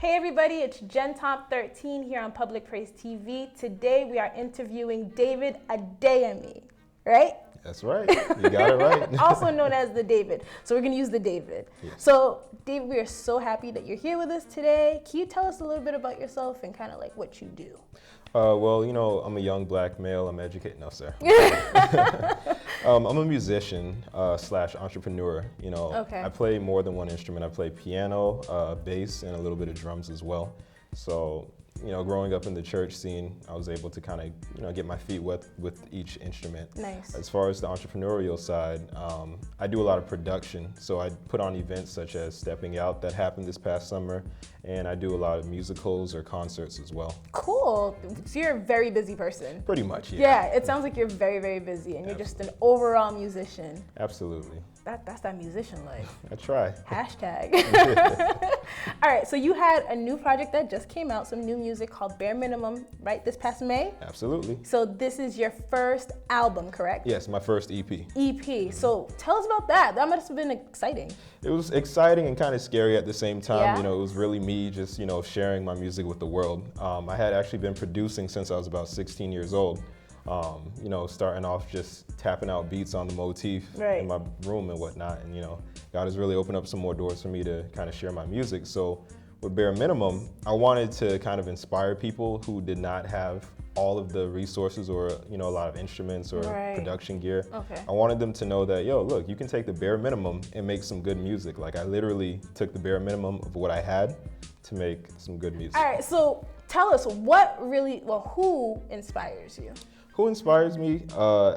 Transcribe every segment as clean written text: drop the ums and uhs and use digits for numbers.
Hey everybody, it's Gen Top 13 here on Public Praise TV. Today we are interviewing David Adeyemi, right? That's right. You got it right. Also known as the David. So we're going to use the David. Yes. So David, we are so happy that you're here with us today. Can you tell us a little bit about yourself and kind of like what you do? Well, you know, I'm a young black male. I'm educated. No, sir. I'm a musician slash entrepreneur. You know, Okay. I play more than one instrument. I play piano, bass, and a little bit of drums as well. So, you know, growing up in the church scene, I was able to kind of, you know, get my feet wet with each instrument. Nice. As far as the entrepreneurial side, I do a lot of production. So I put on events such as Stepping Out that happened this past summer, and I do a lot of musicals or concerts as well. Cool. So you're a very busy person. Pretty much, yeah. Yeah, it sounds like you're very, very busy and you're just an overall musician. Absolutely. That's that musician life. I try. Hashtag. All right, so you had a new project that just came out, some new music called Bare Minimum, right, this past May? Absolutely. So this is your first album, correct? Yes, my first EP. EP. So tell us about that. That must have been exciting. It was exciting and kind of scary at the same time. Yeah? You know, it was really me just, you know, sharing my music with the world. I had actually been producing since I was about 16 years old. You know, starting off just tapping out beats on the motif Right. in my room and whatnot. And, you know, God has really opened up some more doors for me to kind of share my music. So with Bare Minimum, I wanted to kind of inspire people who did not have all of the resources or, you know, a lot of instruments or Right. production gear. Okay. I wanted them to know that, yo, look, you can take the bare minimum and make some good music. Like, I literally took the bare minimum of what I had to make some good music. All right, so tell us who inspires you? Who inspires me?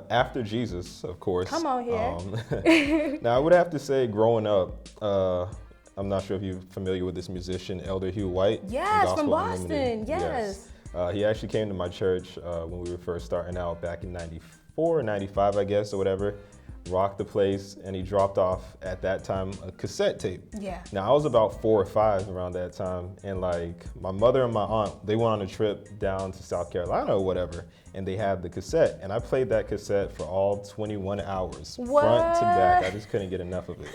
After Jesus, of course. Come on here. Now, I would have to say, growing up, I'm not sure if you're familiar with this musician, Elder Hugh White. Yes, from Gospel Boston, Unlimited. yes. He actually came to my church when we were first starting out back in 94, 95, I guess, or whatever. Rocked the place, and he dropped off at that time a cassette tape. Yeah. Now, I was about 4 or 5 around that time, and like my mother and my aunt, they went on a trip down to South Carolina or whatever, and they had the cassette, and I played that cassette for all 21 hours, front to back. I just couldn't get enough of it.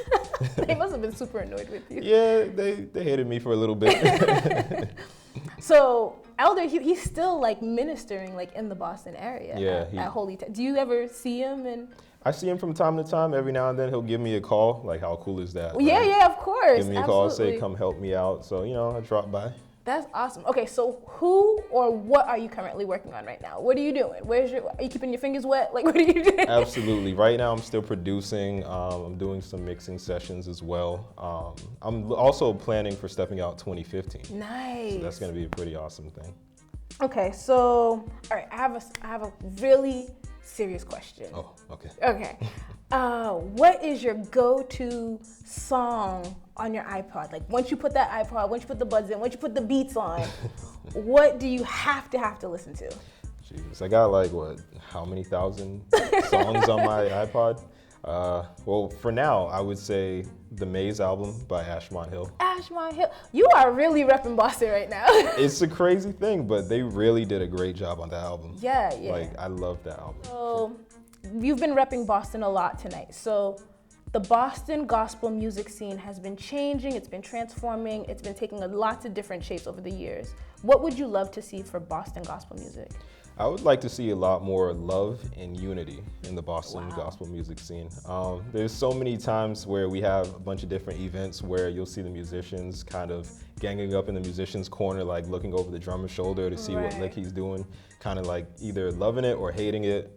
They must have been super annoyed with you. Yeah, they hated me for a little bit. So Elder Hugh, he's still like ministering like in the Boston area. Yeah, at Holy. Do you ever see him? And I see him from time to time. Every now and then he'll give me a call. Like, how cool is that? yeah, right? yeah, of course. Give me a call, Absolutely. say, come help me out. So, you know, I drop by. That's awesome. Okay, so who or what are you currently working on right now? What are you doing? Are you keeping your fingers wet? Like, what are you doing? Absolutely. Right now, I'm still producing. I'm doing some mixing sessions as well. I'm also planning for Stepping Out 2015. Nice. So that's going to be a pretty awesome thing. Okay, so all right, I have a really serious question. Oh, okay. Okay. What is your go-to song on your iPod? Like once you put that iPod, once you put the buds in, once you put the beats on, what do you have to listen to? Jeez, I got like, what, how many thousand songs on my iPod? Well, for now, I would say the Maze album by Ashmont Hill. Ashmont Hill. You are really repping Boston right now. It's a crazy thing, but they really did a great job on that album. Yeah. Like, I love that album. So you've been repping Boston a lot tonight. So the Boston gospel music scene has been changing, it's been transforming, it's been taking lots of different shapes over the years. What would you love to see for Boston gospel music? I would like to see a lot more love and unity in the Boston gospel music scene. There's so many times where we have a bunch of different events where you'll see the musicians kind of ganging up in the musician's corner, like looking over the drummer's shoulder to see what lick he's doing, kind of like either loving it or hating it.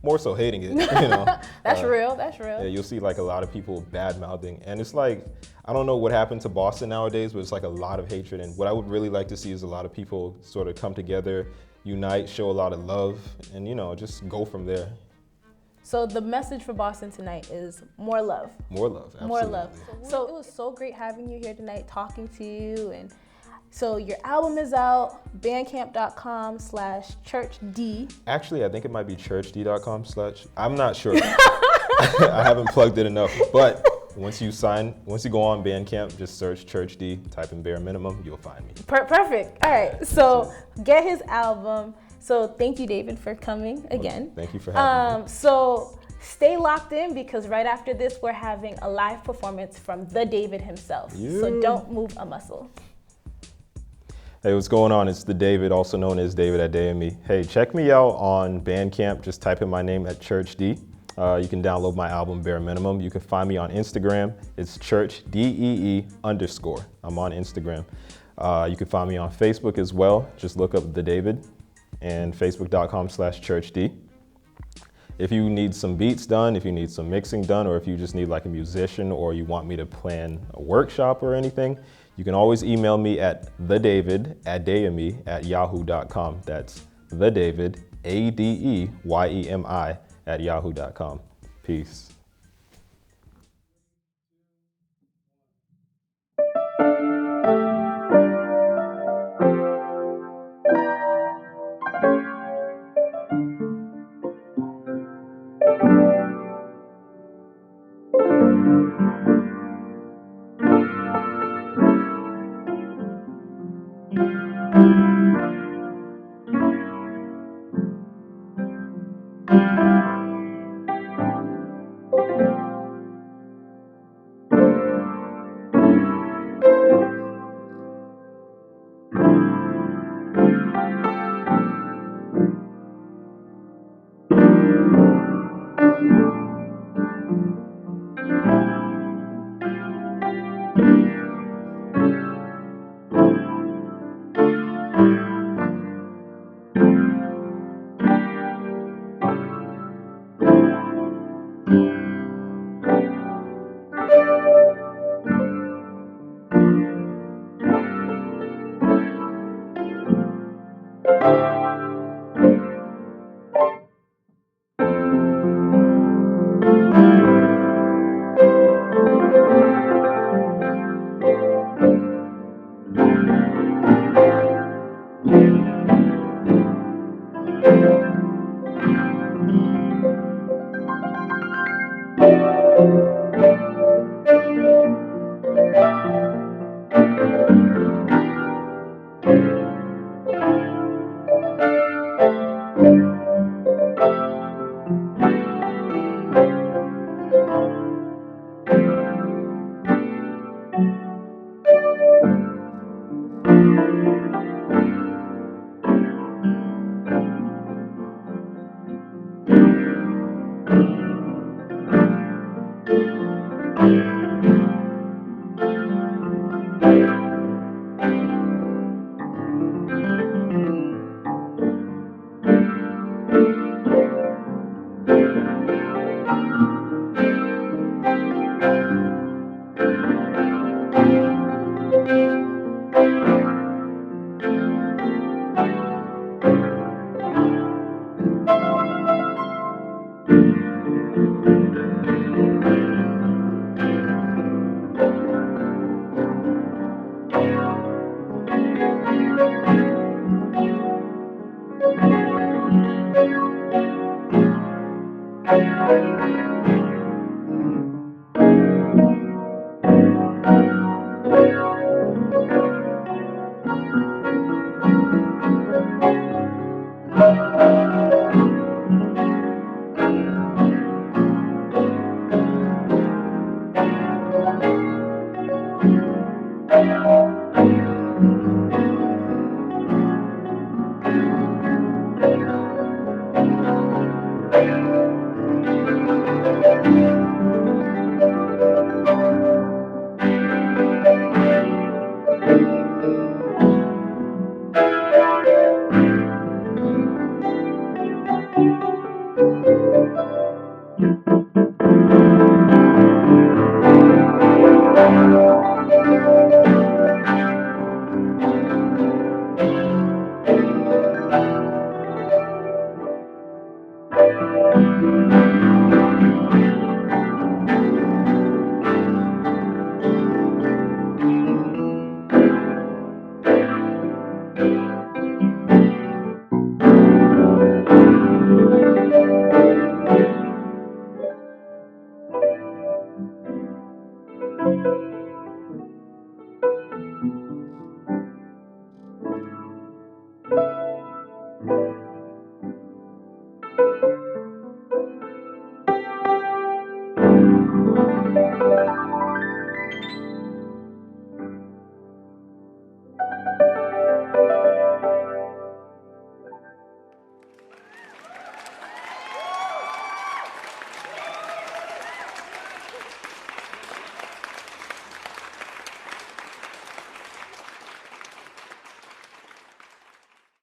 More so hating it, you know. That's real. Yeah, you'll see like a lot of people bad-mouthing. And it's like, I don't know what happened to Boston nowadays, but it's like a lot of hatred. And what I would really like to see is a lot of people sort of come together, unite, show a lot of love, and, you know, just go from there. So the message for Boston tonight is more love. More love, absolutely. More love. So it was so great having you here tonight, talking to you. And so your album is out, bandcamp.com/churchd. Actually, I think it might be churchd.com/ I'm not sure. I haven't plugged it enough. But once you go on Bandcamp, just search Church D, type in Bare Minimum, you'll find me. Perfect. All right. So get his album. So thank you, David, for coming again. Thank you for having me. So stay locked in because right after this, we're having a live performance from the David himself. Yeah. So don't move a muscle. Hey, what's going on? It's the David, also known as David at Day&Me. Hey, check me out on Bandcamp. Just type in my name at Church D. You can download my album Bare Minimum. You can find me on Instagram. It's Church DEE _. I'm on Instagram. You can find me on Facebook as well. Just look up The David and facebook.com/ChurchD. If you need some beats done, if you need some mixing done, or if you just need like a musician or you want me to plan a workshop or anything, you can always email me at thedavid@dayemi@yahoo.com. That's thedavid, ADEYEMI @yahoo.com. Peace.